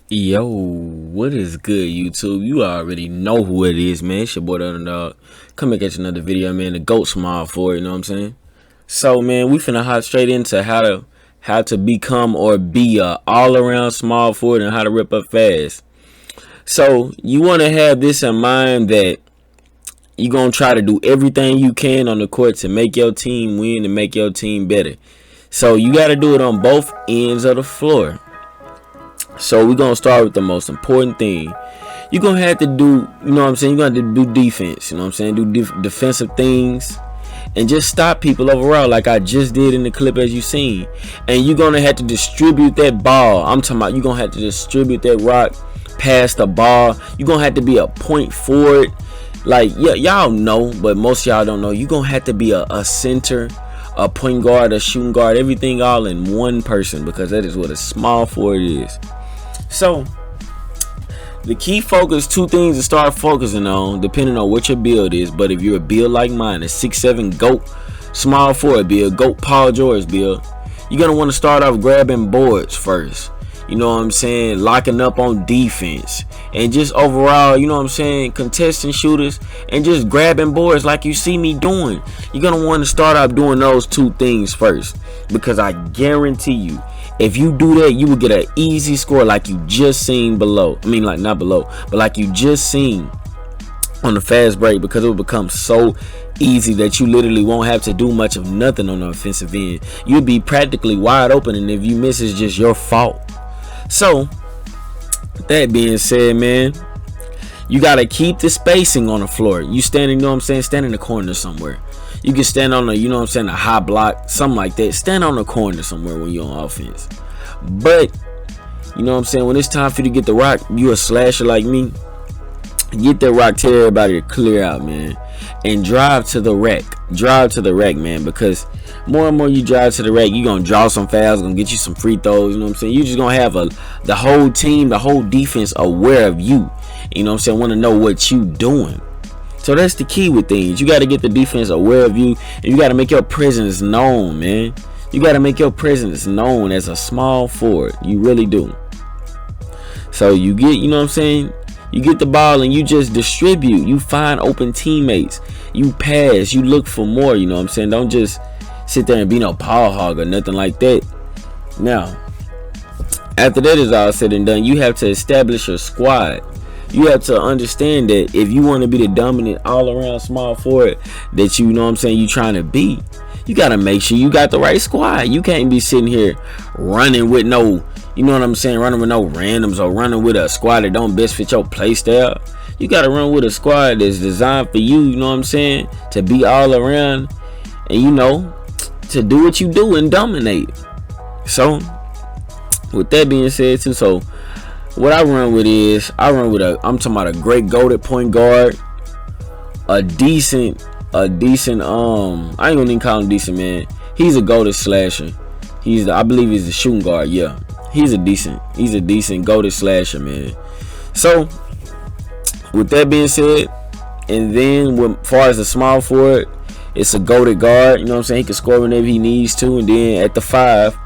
Yo, what is good, YouTube? You already know who it is, man. It's your boy, the Underdog. Come and catch another video, man. The GOAT smile for it, you know what I'm saying? So, man, we finna hop straight into how to become or be a all-around small forward and how to rip up fast. So, you want to have this in mind that you're going to try to do everything you can on the court to make your team win and make your team better. So, you got to do it on both ends of the floor. So we're going to start with the most important thing. You're going to have to do, you know what I'm saying? You're going to have to do defense, you know what I'm saying? Do defensive things and just stop people overall like I just did in the clip as you seen. And you're going to have to distribute that ball. I'm talking about you're going to have to distribute that rock past the ball. You're going to have to be a point forward. Like, yeah, y'all know, but most y'all don't know. You're going to have to be a center, a point guard, a shooting guard, everything all in one person, because that is what a small forward is. So, the key focus, two things to start focusing on, depending on what your build is. But if you're a build like mine, a 6'7" GOAT small forward build, GOAT Paul George build, you're going to want to start off grabbing boards first. You know what I'm saying? Locking up on defense. And just overall, you know what I'm saying? Contesting shooters and just grabbing boards like you see me doing. You're going to want to start off doing those two things first. Because I guarantee you, if you do that, you will get an easy score like you just seen below. I mean, like not below, but like you just seen on the fast break, because it will become so easy that you literally won't have to do much of nothing on the offensive end. You'll be practically wide open, and if you miss, it's just your fault. So, that being said, man, you got to keep the spacing on the floor. You standing, you know what I'm saying? Stand in the corner somewhere. You can stand on the, you know what I'm saying, a high block, something like that. Stand on the corner somewhere when you're on offense. But, you know what I'm saying, when it's time for you to get the rock, you a slasher like me, get that rock, tell everybody to clear out, man. And drive to the rack. Drive to the rack, man, because more and more you drive to the rack, you're going to draw some fouls, going to get you some free throws, you know what I'm saying? You're just going to have the whole team, the whole defense aware of you. You know what I'm saying? Want to know what you doing. So that's the key with things. You got to get the defense aware of you, and you got to make your presence known, man. You got to make your presence known as a small forward. You really do. So you get, you know what I'm saying? You get the ball and you just distribute. You find open teammates. You pass. You look for more, you know what I'm saying? Don't just sit there and be no ball hog or nothing like that. Now, after that is all said and done, you have to establish your squad. You have to understand that if you want to be the dominant all-around small forward that you know what I'm saying you trying to be, you got to make sure you got the right squad. You can't be sitting here running with no, you know what I'm saying, running with no randoms or running with a squad that don't best fit your play style. You got to run with a squad that's designed for you, you know what I'm saying, to be all around and, you know, to do what you do and dominate. So, with that being said too, so what I run with is, I'm talking about a great goated point guard, a decent, I ain't gonna even call him decent, man. He's a goated slasher. I believe he's a shooting guard, yeah. He's a decent goated slasher, man. So, with that being said, and then as far as the small forward, it's a goated guard, you know what I'm saying? He can score whenever he needs to, and then at the 5,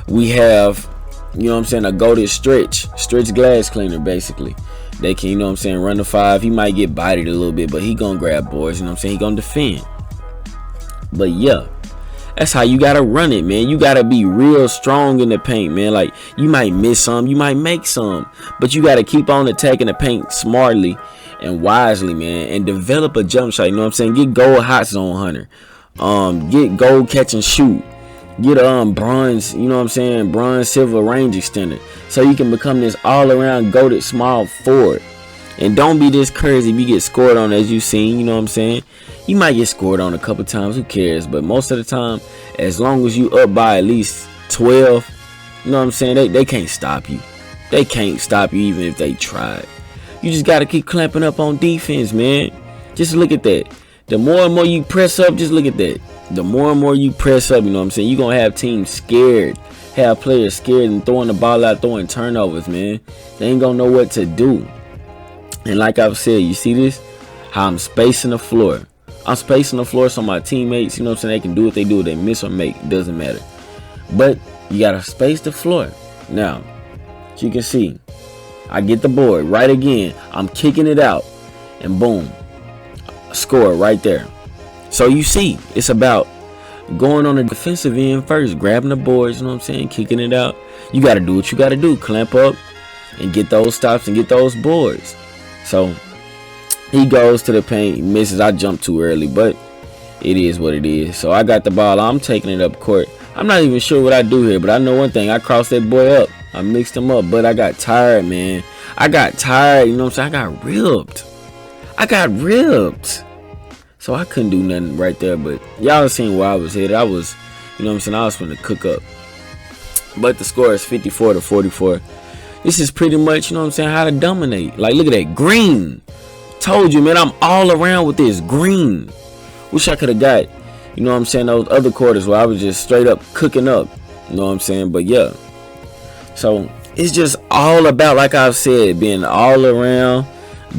we have, you know what I'm saying, a goated stretch glass cleaner, basically. They can, you know what I'm saying, run the 5. He might get bodied a little bit, but he gonna grab boards, you know what I'm saying? He gonna defend. But yeah, that's how you gotta run it, man. You gotta be real strong in the paint, man. Like, you might miss some, you might make some, but you gotta keep on attacking the paint smartly and wisely, man, and develop a jump shot, you know what I'm saying? Get gold hot zone hunter. Get gold catch and shoot. Get bronze, you know what I'm saying, bronze silver range extender, so you can become this all-around goated small forward. And don't be discouraged if you get scored on, as you seen, you know what I'm saying. You might get scored on a couple times, who cares? But most of the time, as long as you up by at least 12, you know what I'm saying, they can't stop you. They can't stop you even if they tried. You just got to keep clamping up on defense, man. Just look at that. The more and more you press up, just look at that. The more and more you press up, you know what I'm saying, you're going to have teams scared. Have players scared and throwing the ball out, throwing turnovers, man. They ain't going to know what to do. And like I've said, you see this? How I'm spacing the floor. I'm spacing the floor so my teammates, you know what I'm saying, they can do what they do. They miss or make, it doesn't matter. But you got to space the floor. Now, as you can see, I get the board right again. I'm kicking it out, and boom, score right there. So you see, it's about going on the defensive end first, grabbing the boards, you know what I'm saying, kicking it out. You got to do what you got to do, clamp up and get those stops and get those boards. So he goes to the paint, he misses. I jumped too early, but it is what it is. So I got the ball, I'm taking it up court. I'm not even sure what I do here, but I know one thing, I crossed that boy up, I mixed him up, but I got tired, man. I got tired, you know what I'm saying, I got ripped. So I couldn't do nothing right there, but y'all seen where I was headed. I was, you know what I'm saying, I was finna cook up. But the score is 54-44. This is pretty much, you know what I'm saying, how to dominate. Like, look at that, green. Told you, man, I'm all around with this green. Wish I could have got, you know what I'm saying, those other quarters where I was just straight up cooking up. You know what I'm saying, but yeah. So, it's just all about, like I've said, being all around,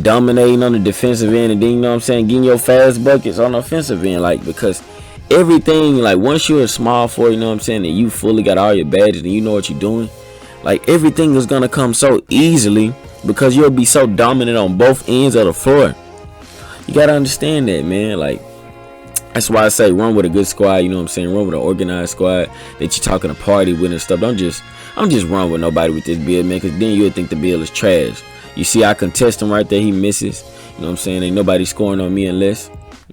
dominating on the defensive end, and then, you know what I'm saying, getting your fast buckets on the offensive end, like, because everything, like, once you're a small forward, you know what I'm saying, and you fully got all your badges and you know what you're doing, like, everything is gonna come so easily because you'll be so dominant on both ends of the floor. You gotta understand that, man. Like, that's why I say run with a good squad, you know what I'm saying, run with an organized squad that you're talking to party with and stuff. Don't just run with nobody with this build, man, because then you'll think the build is trash. You see, I contest him right there. He misses. You know what I'm saying? Ain't nobody scoring on me unless,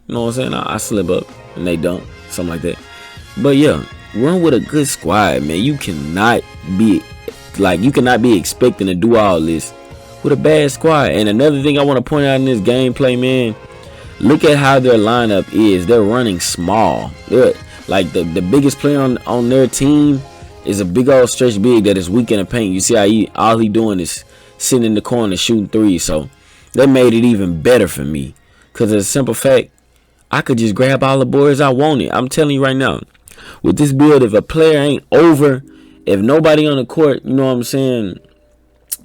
you know what I'm saying, I slip up and they don't. Something like that. But yeah, run with a good squad, man. You cannot be expecting to do all this with a bad squad. And another thing I want to point out in this gameplay, man, look at how their lineup is. They're running small. Like the biggest player on their team is a big old stretch big that is weak in the paint. You see how all he doing is sitting in the corner shooting threes. So that made it even better for me, because of the simple fact I could just grab all the boards I wanted. I'm telling you right now, with this build, if a player ain't over, if nobody on the court, you know what I'm saying,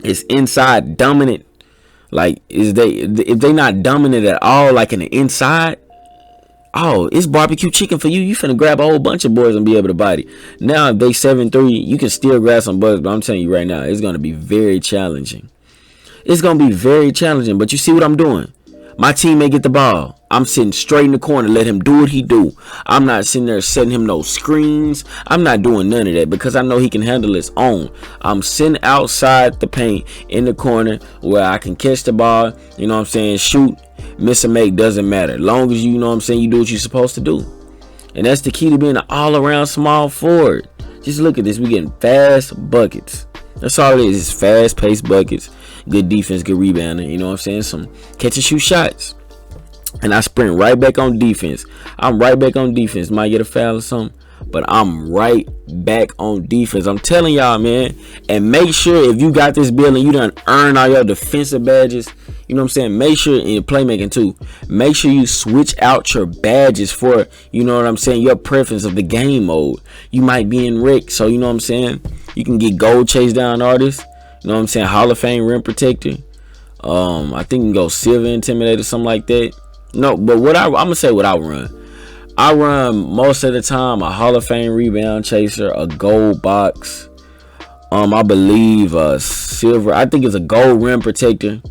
is inside dominant, like if they not dominant at all, like in the inside, oh, it's barbecue chicken for you. You finna grab a whole bunch of boards and be able to body. Now, if they 7-3, you can still grab some boards, but I'm telling you right now, it's gonna be very challenging. It's gonna be very challenging. But you see what I'm doing? My teammate get the ball. I'm sitting straight in the corner, let him do what he do. I'm not sitting there setting him no screens. I'm not doing none of that because I know he can handle his own. I'm sitting outside the paint in the corner where I can catch the ball, you know what I'm saying, shoot, miss or make, doesn't matter. Long as you know what I'm saying, you do what you're supposed to do. And that's the key to being an all-around small forward. Just look at this. We getting fast buckets. That's all it is. It's fast-paced buckets. Good defense, good rebounding. You know what I'm saying? Some catch and shoot shots. And I sprint right back on defense. I'm right back on defense. Might get a foul or something, but I'm right back on defense. I'm telling y'all, man. And make sure if you got this build and you done earn all your defensive badges, you know what I'm saying, make sure in your playmaking too, make sure you switch out your badges for, you know what I'm saying, your preference of the game mode. You might be in Rick, so you know what I'm saying, you can get gold chase down artists, you know what I'm saying, Hall of Fame rim protector. I think you can go silver intimidator, something like that. No, but I'm gonna say what I run. I run most of the time a Hall of Fame rebound chaser, a gold box, I believe a silver, I think it's a gold rim protector,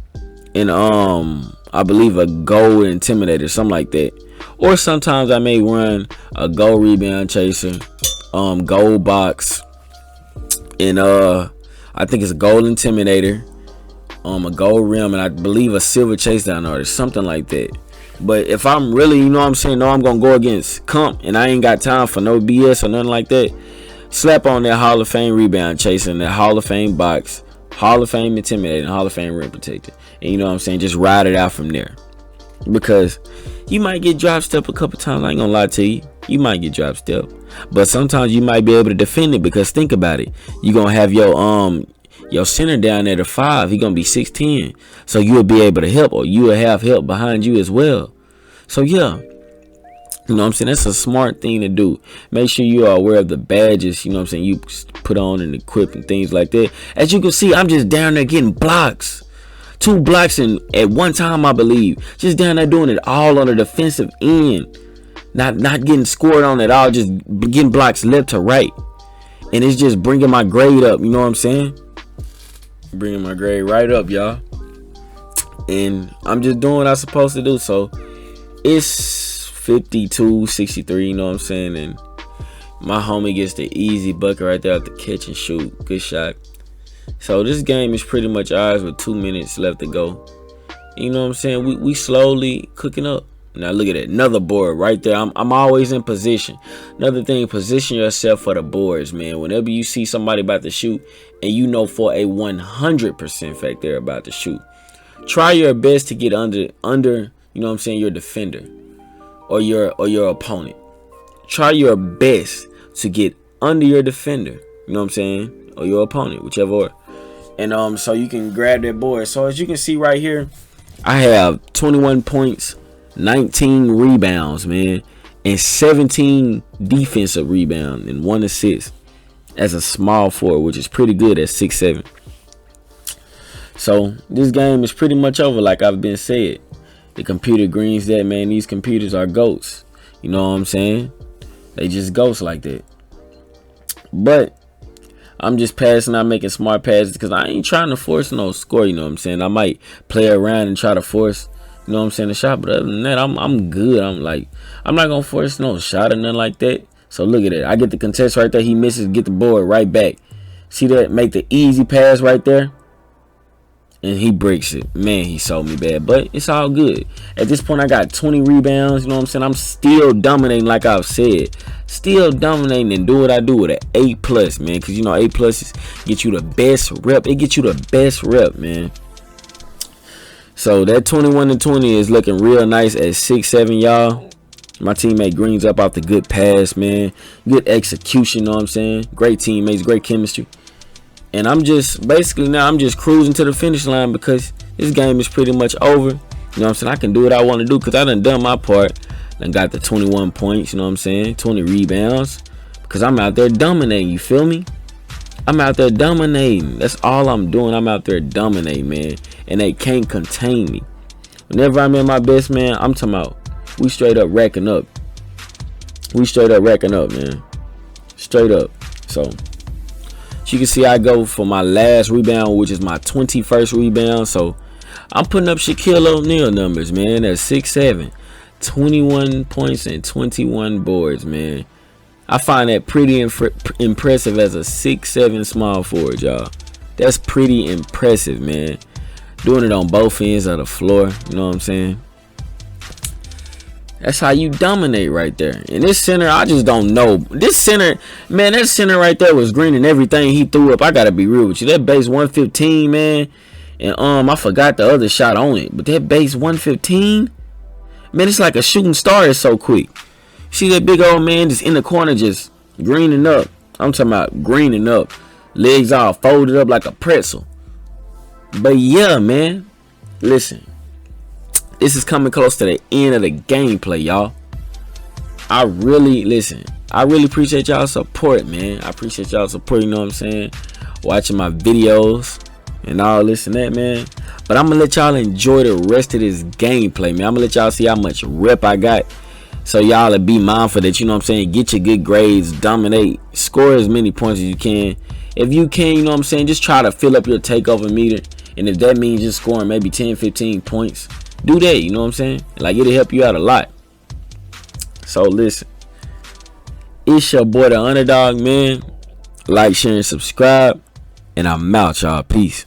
and I believe a gold intimidator, something like that. Or sometimes I may run a gold rebound chaser, gold box, and I think it's a gold intimidator, a gold rim, and I believe a silver chase down artist, something like that. But if I'm really, you know what I'm saying, no, I'm gonna go against comp and I ain't got time for no BS or nothing like that, slap on that Hall of Fame rebound chaser and that Hall of Fame box, Hall of Fame intimidator, and Hall of Fame rim protector, and you know what I'm saying, just ride it out from there. Because you might get drop step a couple times. I ain't gonna lie to you, you might get drop step, but sometimes you might be able to defend it. Because think about it, you gonna have your center down there to 5, he gonna be 6'10", so you'll be able to help, or you will have help behind you as well. So yeah, you know what I'm saying, that's a smart thing to do. Make sure you are aware of the badges, you know what I'm saying, you put on and equip and things like that. As you can see, I'm just down there getting blocks, 2 blocks in at one time, I believe, just down there doing it all on the defensive end, not getting scored on at all, just getting blocks left to right, and it's just bringing my grade up, you know what I'm saying. Bringing my grade right up, y'all. And I'm just doing what I'm supposed to do. So it's 52-63, you know what I'm saying? And my homie gets the easy bucket right there at the catch and shoot. Good shot. So this game is pretty much ours with 2 minutes left to go. You know what I'm saying? We slowly cooking up. Now look at it. Another board right there. I'm always in position. Another thing, position yourself for the boards, man. Whenever you see somebody about to shoot and you know for a 100% fact they're about to shoot, try your best to get under, you know what I'm saying, your defender or your opponent. Try your best to get under your defender, you know what I'm saying, or your opponent, whichever order. And so you can grab that board. So as you can see right here, I have 21 points, 19 rebounds, man, and 17 defensive rebounds and 1 assist as a small forward, which is pretty good at 6'7". So this game is pretty much over, like I've been said. The computer greens that, man. These computers are goats. You know what I'm saying? They just ghosts like that. But I'm just passing out, making smart passes because I ain't trying to force no score. You know what I'm saying? I might play around and try to force, you know what I'm saying, the shot. But other than that, I'm good. I'm not gonna force no shot or nothing like that. So look at it. I get the contest right there. He misses, get the board right back. See that? Make the easy pass right there. And he breaks it. Man, he sold me bad. But it's all good. At this point, I got 20 rebounds. You know what I'm saying? I'm still dominating, like I've said. Still dominating and do what I do with an A+, man. Because, you know, A+ get you the best rep. It gets you the best rep, man. So, that 21-20 is looking real nice at 6'7", y'all. My teammate greens up off the good pass, man. Good execution, you know what I'm saying? Great teammates, great chemistry. And I'm just basically now I'm just cruising to the finish line because this game is pretty much over. You know what I'm saying? I can do what I want to do because I done my part. Done got the 21 points, you know what I'm saying? 20 rebounds. Because I'm out there dominating, you feel me? I'm out there dominating. That's all I'm doing. I'm out there dominating, man. And they can't contain me. Whenever I'm in my best, man, I'm talking about we straight up racking up. We straight up racking up, man. Straight up. So you can see I go for my last rebound, which is my 21st rebound. So I'm putting up Shaquille O'Neal numbers, man. At 6'7", 21 points and 21 boards, man. I find that pretty impressive as a 6'7" small forward, y'all. That's pretty impressive, man. Doing it on both ends of the floor, you know what I'm saying? That's how you dominate right there. And this center, I just don't know. This center, man, that center right there was green and everything he threw up. I gotta be real with you. That base 115, man. And I forgot the other shot on it. But that base 115, man, it's like a shooting star. It's so quick. See that big old man just in the corner just greening up. I'm talking about greening up. Legs all folded up like a pretzel. But yeah, man. Listen. This is coming close to the end of the gameplay, y'all. I really appreciate y'all support, man. I appreciate y'all support, you know what I'm saying? Watching my videos and all this and that, man. But I'm gonna let y'all enjoy the rest of this gameplay, man. I'm gonna let y'all see how much rep I got. So y'all will be mindful that, you know what I'm saying, get your good grades, dominate, score as many points as you can. If you can, you know what I'm saying, just try to fill up your takeover meter. And if that means just scoring maybe 10, 15 points, do that, you know what I'm saying? Like, it'll help you out a lot. So listen, it's your boy the Underdog, man. Like, share, and subscribe. And I'm out, y'all. Peace.